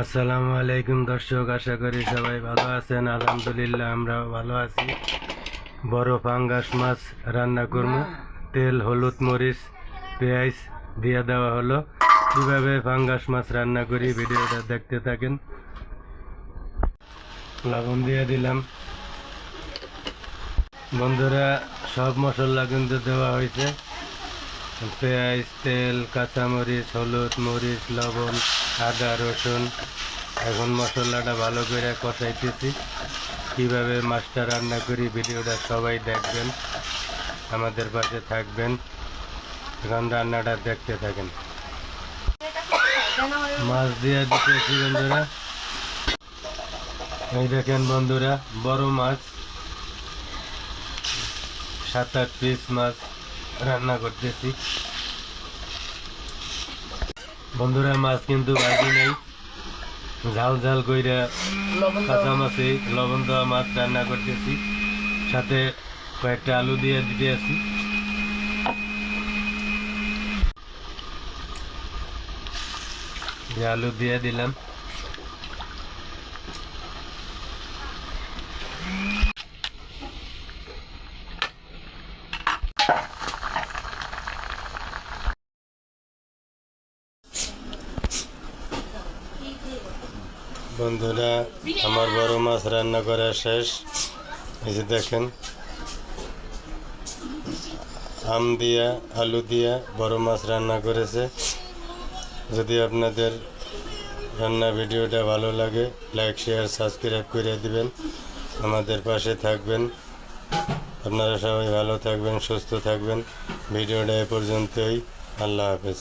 আসসালামু আলাইকুম দর্শক, আশা করি সবাই ভালো আছেন। আলহামদুলিল্লাহ আমরা ভালো আছি। বড় পাঙ্গাস মাছ রান্না করবো। তেল, হলুদ, মরিচ, পেঁয়াজ দিয়ে দেওয়া হলো। কিভাবে পাঙ্গাস মাছ রান্না করি ভিডিওটা দেখতে থাকেন। লবণ দিয়ে দিলাম। বন্ধুরা, সব মশলা কিন্তু দেওয়া হয়েছে। পেঁয়াজ, তেল, কাঁচামরিচ, হলুদ, মরিচ, লবণ, আদা, রসুন। এখন মশলাটা ভালো করে কষাইতেছি। কিভাবে মাছটা রান্না করি ভিডিওটা সবাই দেখবেন, আমাদের পাশে থাকবেন। এখন রান্নাটা দেখতে থাকেন। মাছ দিয়ে দিতেছি বন্ধুরা। এই দেখেন বন্ধুরা, বড় মাছ 7-8 পিস মাছ রান্না করতেছি। বন্ধুরা, মাছ কিন্তু ভাজি নেই, ঝাল ঝাল কইরা কাঁচামাছি লবণ দেওয়া মাছ রান্না করতেছি। সাথে কয়েকটা আলু দিয়ে দিতে আছি। আলু দিয়ে দিলাম। বন্ধুরা, আমার বড় মাছ রান্না করা শেষ। এই যে দেখেন, আম দিয়া আলু দিয়া বড় মাছ রান্না করেছে। যদি আপনাদের রান্না ভিডিওটা ভালো লাগে, লাইক, শেয়ার, সাবস্ক্রাইব করে দিবেন, আমাদের পাশে থাকবেন। আপনারা সবাই ভালো থাকবেন, সুস্থ থাকবেন। ভিডিওটা এ পর্যন্তই। আল্লাহ হাফেজ।